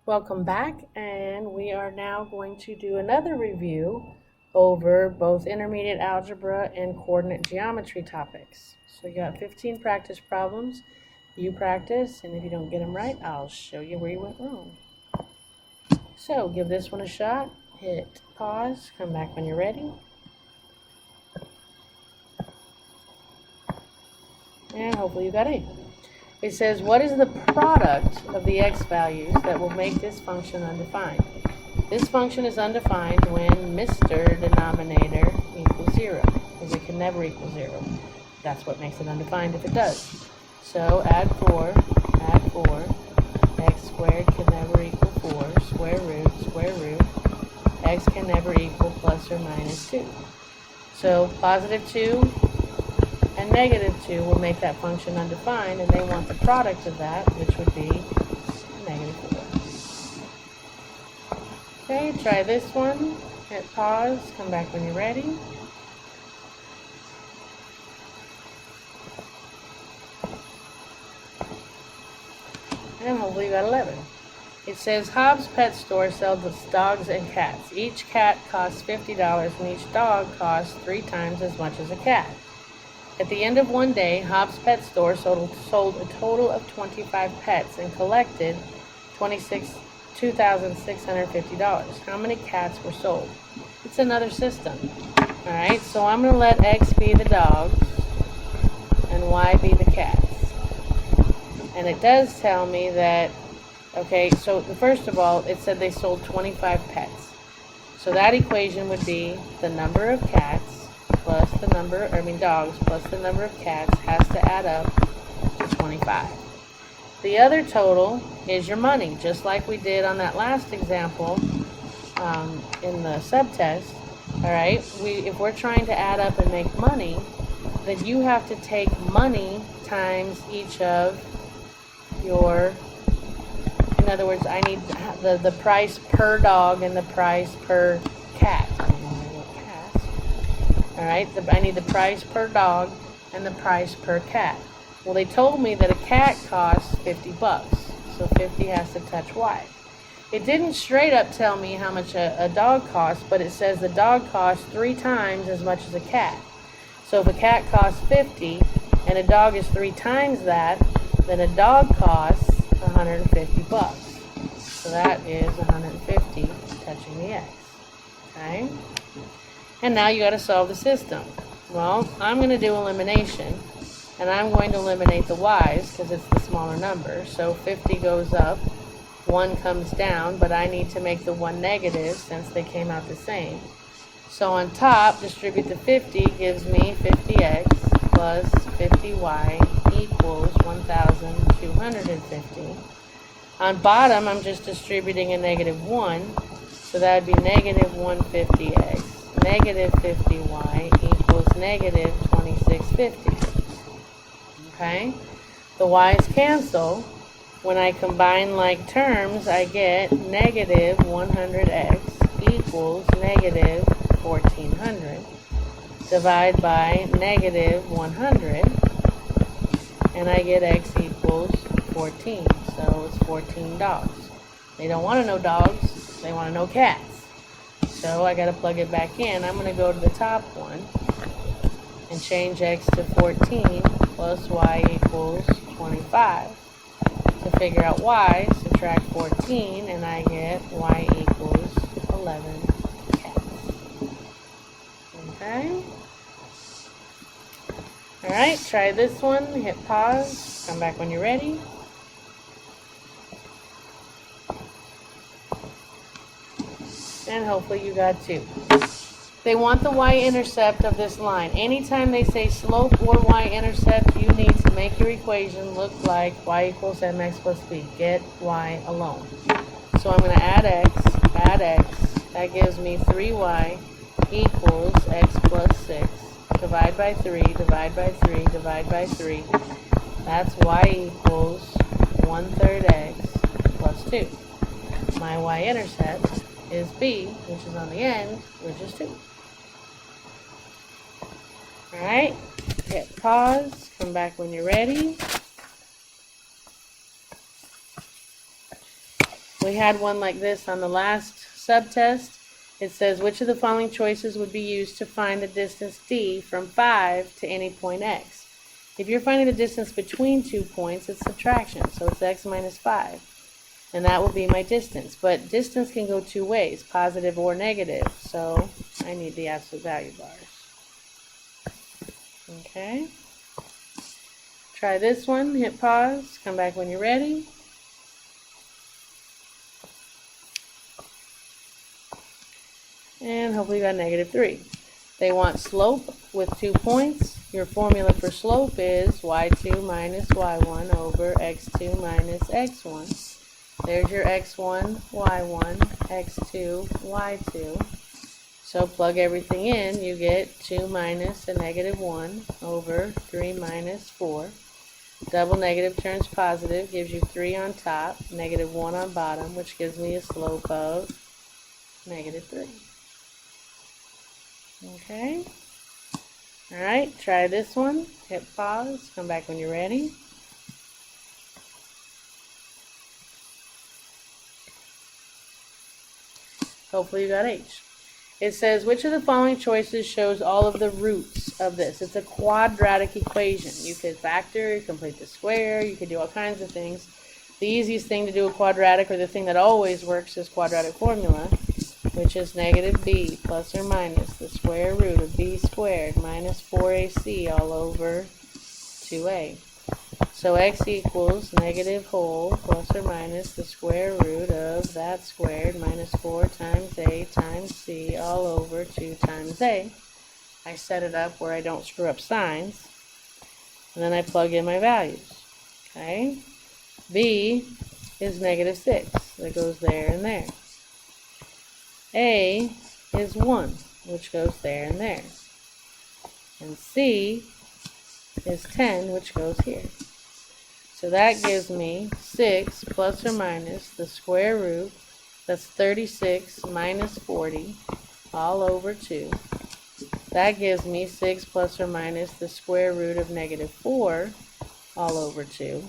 Welcome back, and we are now going to do another review over both intermediate algebra and coordinate geometry topics. So you got 15 practice problems. You practice, and if you don't get them right, I'll show you where you went wrong. So give this one a shot, hit pause, come back when you're ready. And hopefully you got A. It says, what is the product of the x values that will make this function undefined? This function is undefined when Mr. denominator equals 0, because it can never equal 0. That's what makes it undefined if it does. So add 4, x squared can never equal 4, square root, x can never equal plus or minus 2. So positive 2 and negative 2 will make that function undefined, and they want the product of that, which would be negative 4. Okay, try this one. Hit pause, come back when you're ready. And hopefully you got 11. It says, Hobbs Pet Store sells dogs and cats. Each cat costs $50 and each dog costs 3 times as much as a cat. At the end of one day, Hobbs Pet Store sold a total of 25 pets and collected $2,650. How many cats were sold? It's another system. Alright, so I'm going to let X be the dogs and Y be the cats. And it does tell me that, okay, so first of all, it said they sold 25 pets. So that equation would be the number of cats plus the number, dogs plus the number of cats has to add up to 25. The other total is your money, just like we did on that last example in the subtest. All right, if we're trying to add up and make money, then you have to take money times each of your, in other words, I need the price per dog and the price per cat. Alright, I need the price per dog and the price per cat. Well, they told me that a cat costs $50, so 50 has to touch Y. It didn't straight up tell me how much a dog costs, but it says the dog costs 3 times as much as a cat. So if a cat costs 50 and a dog is 3 times that, then a dog costs $150. So that is 150 touching the X. Okay? And now you got to solve the system. Well, I'm going to do elimination, and I'm going to eliminate the y's because it's the smaller number. So 50 goes up, 1 comes down, but I need to make the 1 negative since they came out the same. So on top, distribute the 50 gives me 50x plus 50y equals 1,250. On bottom, I'm just distributing a negative 1, so that would be negative 150x. Negative 50y equals negative 2650. Okay? The y's cancel. When I combine like terms, I get negative 100x equals negative 1400. Divide by negative 100, and I get x equals 14. So it's 14 dogs. They don't want to know dogs, they want to know cats. So I got to plug it back in. I'm going to go to the top one and change x to 14 plus y equals 25. To figure out y, subtract 14 and I get y equals 11 cats. Okay? Alright, try this one. Hit pause. Come back when you're ready. And hopefully you got 2. They want the y-intercept of this line. Anytime they say slope or y-intercept, you need to make your equation look like y equals mx plus b. Get y alone. So I'm going to add x. That gives me 3y equals x plus 6. Divide by 3, divide by 3, divide by 3. That's y equals 1/3 x plus 2. My y-intercept is b, which is on the end, which is 2. Alright, hit pause, come back when you're ready. We had one like this on the last subtest. It says, which of the following choices would be used to find the distance d from 5 to any point x? If you're finding the distance between 2 points, it's subtraction, so it's x minus 5. And that will be my distance. But distance can go two ways, positive or negative, so I need the absolute value bars. Okay. Try this one, hit pause, come back when you're ready. And hopefully you got -3. They want slope with 2 points. Your formula for slope is y2 minus y1 over x2 minus x1. There's your x1, y1, x2, y2. So plug everything in, you get 2 minus a -1 over 3 minus 4. Double negative turns positive, gives you 3 on top, -1 on bottom, which gives me a slope of -3. Okay. Alright, try this one. Hit pause. Come back when you're ready. Hopefully you got H. It says, which of the following choices shows all of the roots of this? It's a quadratic equation. You could factor, you complete the square, you could do all kinds of things. The easiest thing to do a quadratic, or the thing that always works, is quadratic formula, which is -b plus or minus the square root of b squared minus 4ac all over 2a. So x equals negative whole plus or minus the square root of that squared minus 4 times a times c all over 2 times a. I set it up where I don't screw up signs. And then I plug in my values. Okay? B is -6. That goes there and there. A is 1, which goes there and there. And C is 10, which goes here. So that gives me 6 plus or minus the square root, that's 36 minus 40, all over 2. That gives me 6 plus or minus the square root of -4, all over 2.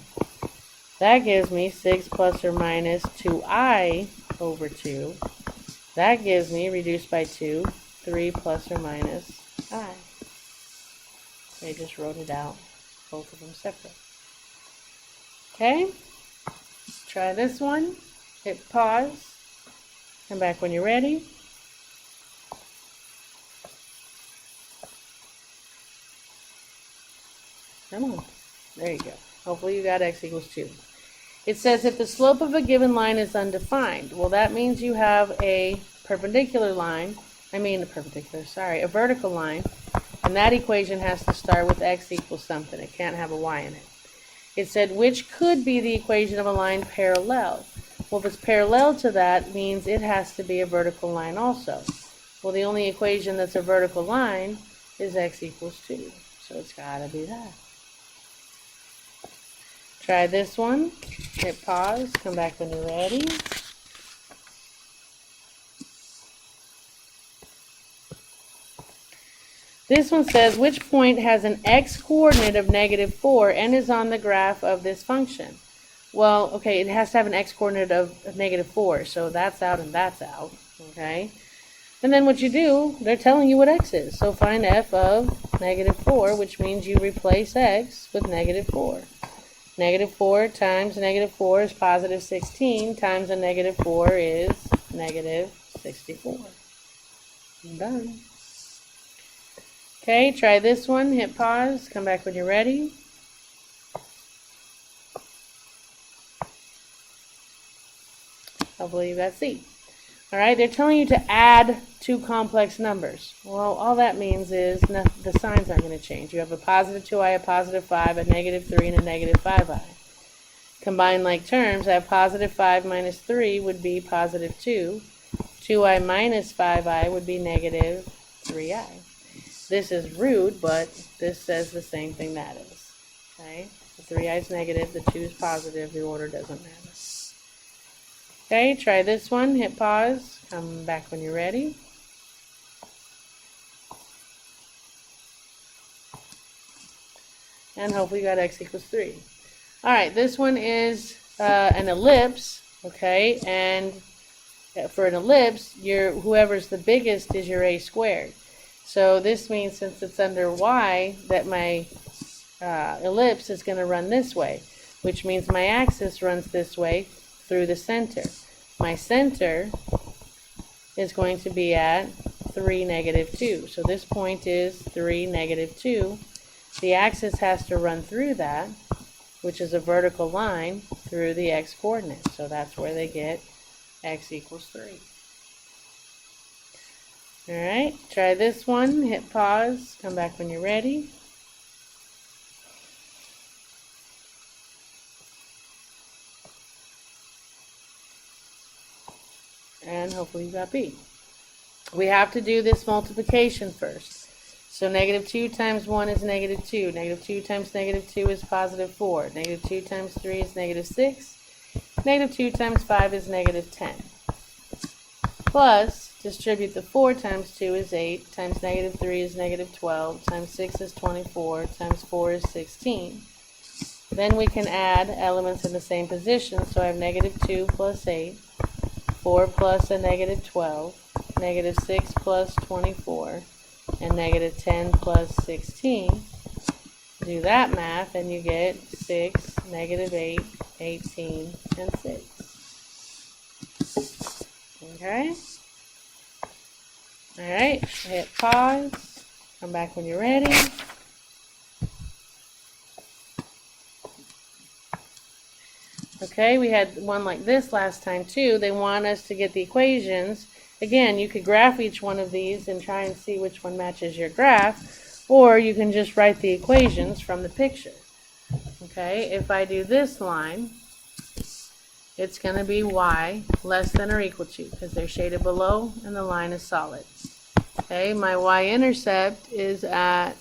That gives me 6 plus or minus 2i over 2. That gives me, reduced by 2, 3 plus or minus I. I just wrote it out, both of them separate. Okay, try this one, hit pause, come back when you're ready. Come on, there you go. Hopefully you got x equals 2. It says if the slope of a given line is undefined, well that means you have a perpendicular line, a vertical line, and that equation has to start with x equals something. It can't have a y in it. It said, which could be the equation of a line parallel? Well, if it's parallel to that, means it has to be a vertical line also. Well, the only equation that's a vertical line is x equals 2. So it's got to be that. Try this one. Hit pause. Come back when you're ready. This one says, which point has an x-coordinate of -4 and is on the graph of this function? Well, okay, it has to have an x-coordinate of -4, so that's out and that's out, okay? And then what you do, they're telling you what x is. So find f of -4, which means you replace x with -4. -4 times -4 is positive 16, times a -4 is -64. I'm done. Okay, try this one, hit pause, come back when you're ready. Hopefully you got C. Alright, they're telling you to add two complex numbers. Well, all that means is the signs aren't going to change. You have a positive 2i, a positive 5, a -3, and a -5i. Combine like terms, I have positive 5 minus 3 would be positive 2. 2i minus 5i would be -3i. This is rude, but this says the same thing that is. Okay? The 3i is negative, the 2 is positive, the order doesn't matter. Okay, try this one, hit pause, come back when you're ready. And hopefully you got x equals 3. Alright, this one is an ellipse, Okay, and for an ellipse, whoever's the biggest is your a squared. So this means since it's under y, that my ellipse is going to run this way, which means my axis runs this way through the center. My center is going to be at 3, -2. So this point is 3, -2. The axis has to run through that, which is a vertical line through the x coordinate. So that's where they get x equals 3. Alright, try this one, hit pause, come back when you're ready. And hopefully you got B. We have to do this multiplication first. So -2 times 1 is -2. -2 times -2 is +4. -2 times 3 is -6. -2 times 5 is -10. Plus, distribute the 4 times 2 is 8, times -3 is -12, times 6 is 24, times 4 is 16. Then we can add elements in the same position. So I have -2 plus 8, 4 plus a -12, -6 plus 24, and -10 plus 16. Do that math and you get 6, -8, 18, and 6. Okay? Alright, hit pause, come back when you're ready. Okay, we had one like this last time too. They want us to get the equations. Again, you could graph each one of these and try and see which one matches your graph, or you can just write the equations from the picture. Okay, if I do this line, it's going to be y less than or equal to, because they're shaded below and the line is solid. Okay, my y-intercept is at,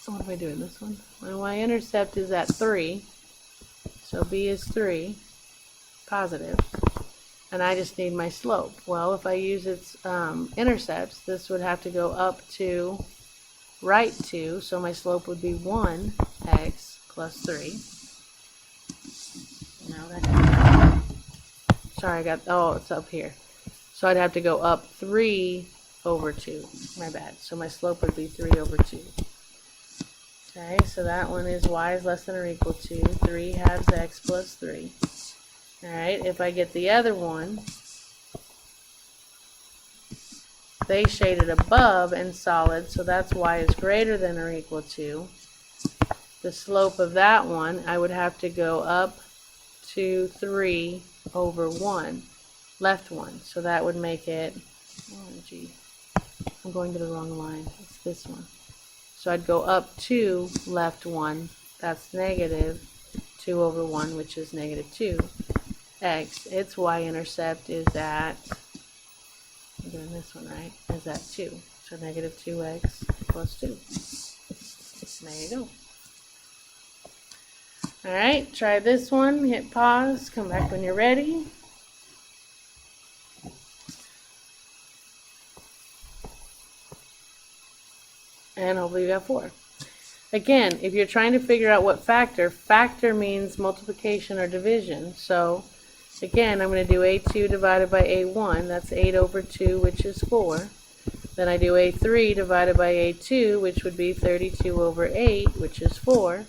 what am I doing this one? My y-intercept is at 3, so b is 3, positive, and I just need my slope. Well, if I use its intercepts, this would have to go up to right 2, so my slope would be 1x plus 3. Now that sorry, I got, oh, it's up here. So I'd have to go up 3 over 2. My bad. So my slope would be 3 over 2. Okay, so that one is y is less than or equal to 3 halves x plus 3. Alright, if I get the other one, they shaded above and solid, so that's y is greater than or equal to. The slope of that one, I would have to go up to 3 over 1, left 1. So that would make it, oh gee, I'm going to the wrong line. It's this one. So I'd go up 2, left 1. That's negative 2 over 1, which is -2. X, its y-intercept is at, I'm doing this one right, is at 2. So -2x plus 2. There you go. Alright, try this one, hit pause, come back when you're ready. And hopefully you got 4. Again, if you're trying to figure out what factor means multiplication or division. So again, I'm going to do a2 divided by a1, that's 8 over 2, which is 4. Then I do a3 divided by a2, which would be 32 over 8, which is 4.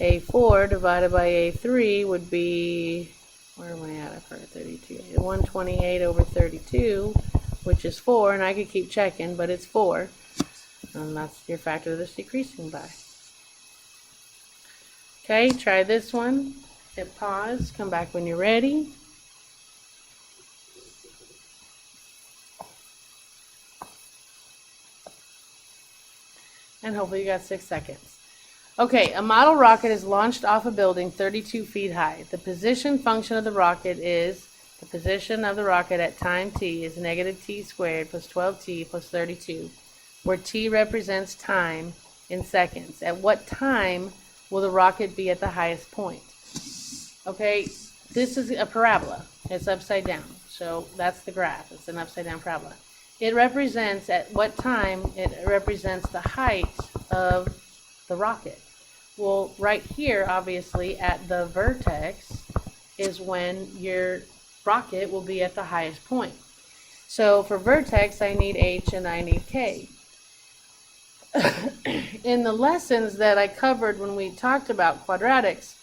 a4 divided by a3 would be, where am I at? I've heard 32. 128 over 32, which is 4, and I could keep checking, but it's 4. And that's your factor that's decreasing by. Okay, try this one. Hit pause, come back when you're ready. And hopefully you got 6 seconds. Okay, a model rocket is launched off a building 32 feet high. The position function of the rocket is, the position of the rocket at time t is -t squared plus 12t plus 32, where t represents time in seconds. At what time will the rocket be at the highest point? Okay, this is a parabola. It's upside down. So that's the graph. It's an upside down parabola. It represents at what time it represents the height of the rocket. Well, right here, obviously, at the vertex is when your rocket will be at the highest point. So for vertex, I need H and I need K. In the lessons that I covered when we talked about quadratics,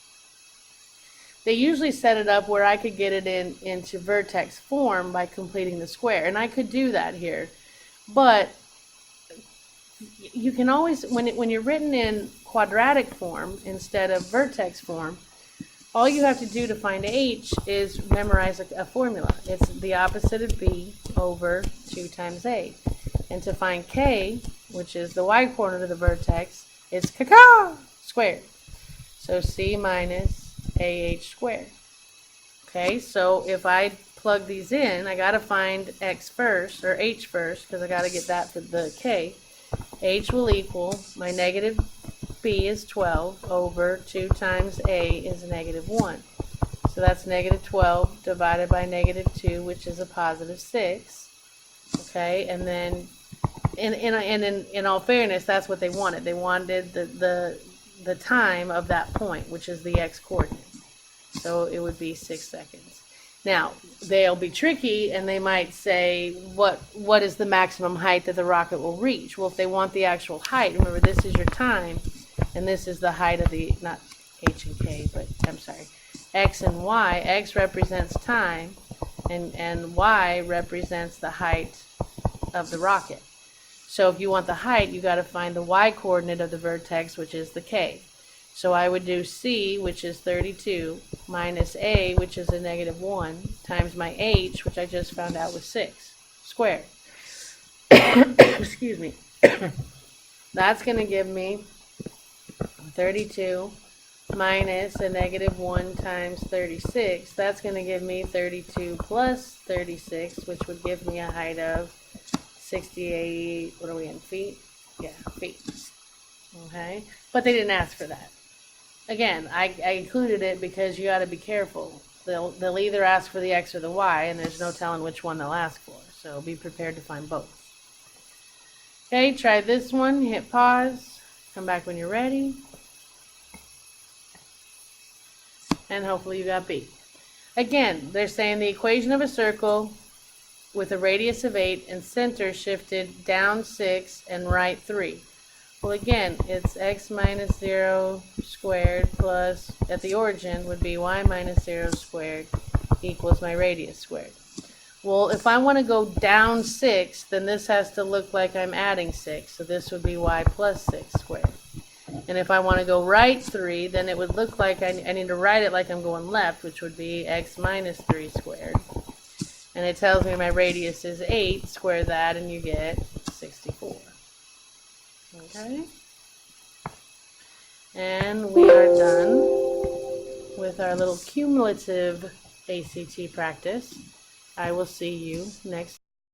they usually set it up where I could get it into vertex form by completing the square. And I could do that here. But you can always, when you're written in quadratic form instead of vertex form, all you have to do to find H is memorize a formula. It's the opposite of B over 2 times A. And to find K, which is the y-coordinate of the vertex, it's squared. So C minus AH squared. Okay, so if I plug these in, I got to find X first, or H first, because I got to get that for the K. H will equal, my negative B is 12 over 2 times A is negative 1. So that's negative 12 divided by negative 2, which is a positive 6. Okay, and then in all fairness, that's what they wanted. They wanted the time of that point, which is the X coordinate. So it would be 6 seconds. Now, they'll be tricky, and they might say, what is the maximum height that the rocket will reach? Well, if they want the actual height, remember, this is your time, and this is the height of the, not H and K, but I'm sorry, X and Y. X represents time, and Y represents the height of the rocket. So if you want the height, you got to find the Y coordinate of the vertex, which is the K. So I would do C, which is 32, minus A, which is a negative 1, times my H, which I just found out was 6, squared. Excuse me. That's going to give me 32 minus a negative 1 times 36. That's going to give me 32 plus 36, which would give me a height of 68, what are we in, feet? Yeah, feet. Okay, but they didn't ask for that. Again, I included it because you got to be careful. They'll either ask for the X or the Y, and there's no telling which one they'll ask for. So be prepared to find both. Okay, try this one. Hit pause. Come back when you're ready. And hopefully you got B. Again, they're saying the equation of a circle with a radius of 8 and center shifted down 6 and right 3. Well, again, it's x minus 0 squared plus, at the origin, would be y minus 0 squared equals my radius squared. Well, if I want to go down 6, then this has to look like I'm adding 6. So this would be y plus 6 squared. And if I want to go right 3, then it would look like I need to write it like I'm going left, which would be x minus 3 squared. And it tells me my radius is 8, square that, and you get 64. Okay? And we are done with our little cumulative ACT practice. I will see you next